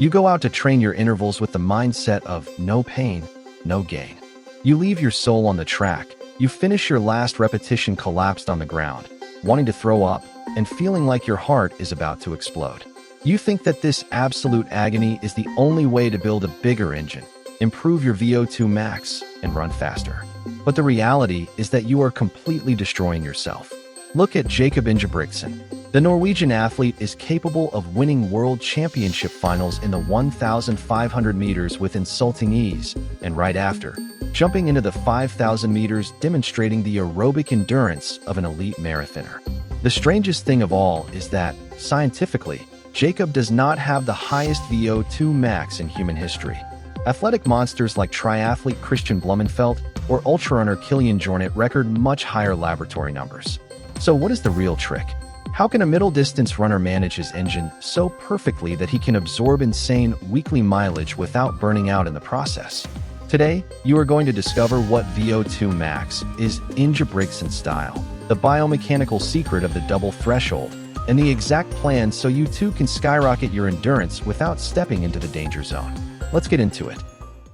You go out to train your intervals with the mindset of no pain, no gain. You leave your soul on the track. You finish your last repetition collapsed on the ground, wanting to throw up and feeling like your heart is about to explode. You think that this absolute agony is the only way to build a bigger engine, improve your VO2 max, and run faster. But the reality is that you are completely destroying yourself. Look at Jakob Ingebrigtsen. The Norwegian athlete is capable of winning world championship finals in the 1,500 meters with insulting ease, and right after, jumping into the 5,000 meters demonstrating the aerobic endurance of an elite marathoner. The strangest thing of all is that, scientifically, Jakob does not have the highest VO2 max in human history. Athletic monsters like triathlete Christian Blumenfeld or ultrarunner Kilian Jornet record much higher laboratory numbers. So what is the real trick? How can a middle-distance runner manage his engine so perfectly that he can absorb insane weekly mileage without burning out in the process? Today, you are going to discover what VO2 Max is Ingebrigtsen style, the biomechanical secret of the double threshold, and the exact plan so you too can skyrocket your endurance without stepping into the danger zone. Let's get into it.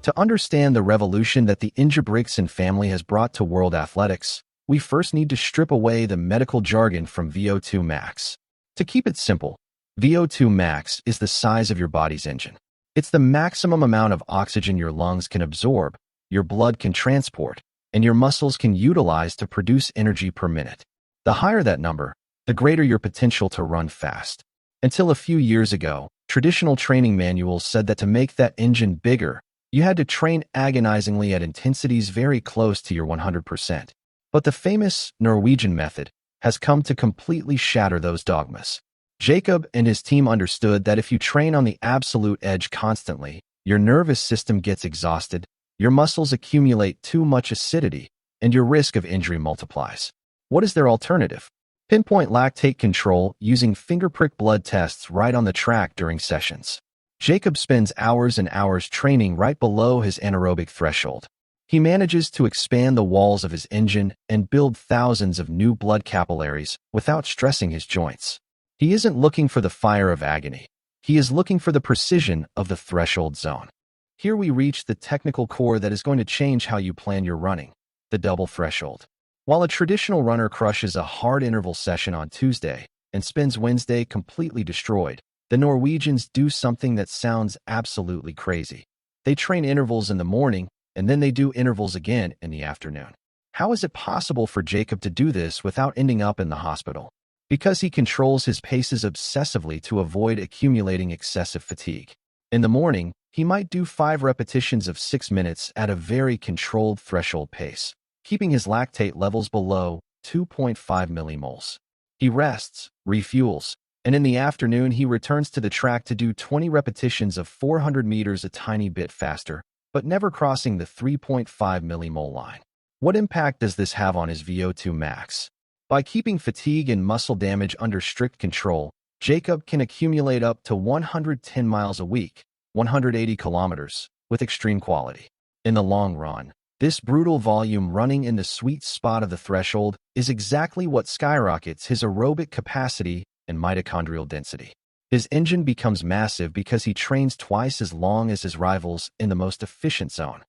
To understand the revolution that the Ingebrigtsen family has brought to world athletics, we first need to strip away the medical jargon from VO2 Max. To keep it simple, VO2 Max is the size of your body's engine. It's the maximum amount of oxygen your lungs can absorb, your blood can transport, and your muscles can utilize to produce energy per minute. The higher that number, the greater your potential to run fast. Until a few years ago, traditional training manuals said that to make that engine bigger, you had to train agonizingly at intensities very close to your 100%. But the famous Norwegian Method has come to completely shatter those dogmas. Jakob and his team understood that if you train on the absolute edge constantly, your nervous system gets exhausted, your muscles accumulate too much acidity, and your risk of injury multiplies. What is their alternative? Pinpoint lactate control using finger-prick blood tests right on the track during sessions. Jakob spends hours and hours training right below his anaerobic threshold. He manages to expand the walls of his engine and build thousands of new blood capillaries without stressing his joints. He isn't looking for the fire of agony. He is looking for the precision of the threshold zone. Here we reach the technical core that is going to change how you plan your running, the double threshold. While a traditional runner crushes a hard interval session on Tuesday and spends Wednesday completely destroyed, the Norwegians do something that sounds absolutely crazy. They train intervals in the morning, and then they do intervals again in the afternoon. How is it possible for Jakob to do this without ending up in the hospital? Because he controls his paces obsessively to avoid accumulating excessive fatigue. In the morning, he might do 5 repetitions of 6 minutes at a very controlled threshold pace, keeping his lactate levels below 2.5 millimoles. He rests, refuels, and in the afternoon he returns to the track to do 20 repetitions of 400 meters a tiny bit faster, but never crossing the 3.5 millimole line. What impact does this have on his VO2 max? By keeping fatigue and muscle damage under strict control, Jakob can accumulate up to 110 miles a week, 180 kilometers, with extreme quality. In the long run, this brutal volume running in the sweet spot of the threshold is exactly what skyrockets his aerobic capacity and mitochondrial density. His engine becomes massive because he trains twice as long as his rivals in the most efficient zone.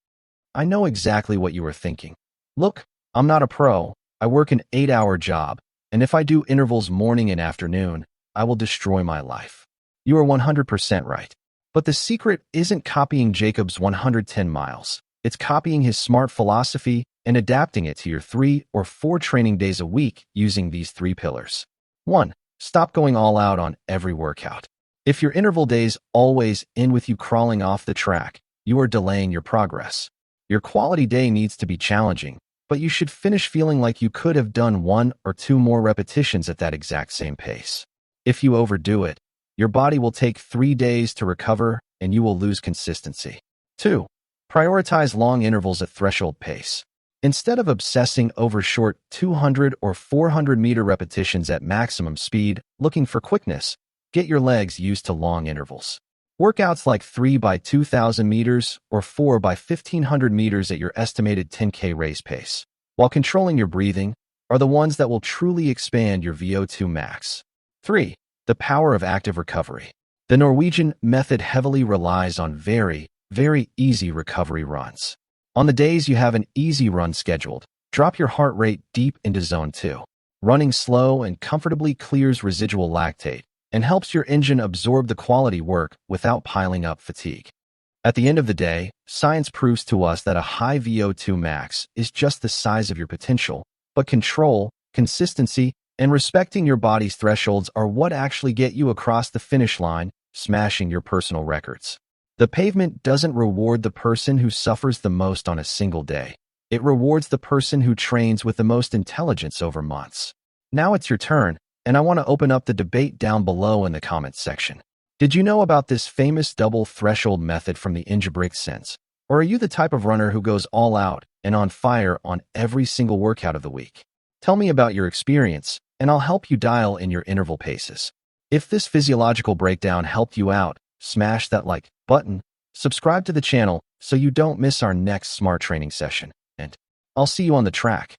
I know exactly what you are thinking. Look, I'm not a pro. I work an 8-hour job, and if I do intervals morning and afternoon, I will destroy my life. You are 100% right. But the secret isn't copying Jakob's 110 miles. It's copying his smart philosophy and adapting it to your 3 or 4 training days a week using these 3 pillars. 1. Stop going all out on every workout. If your interval days always end with you crawling off the track, you are delaying your progress. Your quality day needs to be challenging, but you should finish feeling like you could have done 1 or 2 more repetitions at that exact same pace. If you overdo it, your body will take 3 days to recover and you will lose consistency. 2. Prioritize long intervals at threshold pace. Instead of obsessing over short 200 or 400 meter repetitions at maximum speed, looking for quickness, get your legs used to long intervals. Workouts like 3 by 2,000 meters or 4 by 1,500 meters at your estimated 10K race pace, while controlling your breathing, are the ones that will truly expand your VO2 max. 3. The power of active recovery. The Norwegian method heavily relies on very, very easy recovery runs. On the days you have an easy run scheduled, drop your heart rate deep into zone 2. Running slow and comfortably clears residual lactate and helps your engine absorb the quality work without piling up fatigue. At the end of the day, science proves to us that a high VO2 max is just the size of your potential, but control, consistency, and respecting your body's thresholds are what actually get you across the finish line, smashing your personal records. The pavement doesn't reward the person who suffers the most on a single day. It rewards the person who trains with the most intelligence over months. Now it's your turn, and I want to open up the debate down below in the comments section. Did you know about this famous double threshold method from the Ingebrigtsens? Or are you the type of runner who goes all out and on fire on every single workout of the week? Tell me about your experience, and I'll help you dial in your interval paces. If this physiological breakdown helped you out, smash that like button, subscribe to the channel so you don't miss our next smart training session, and I'll see you on the track.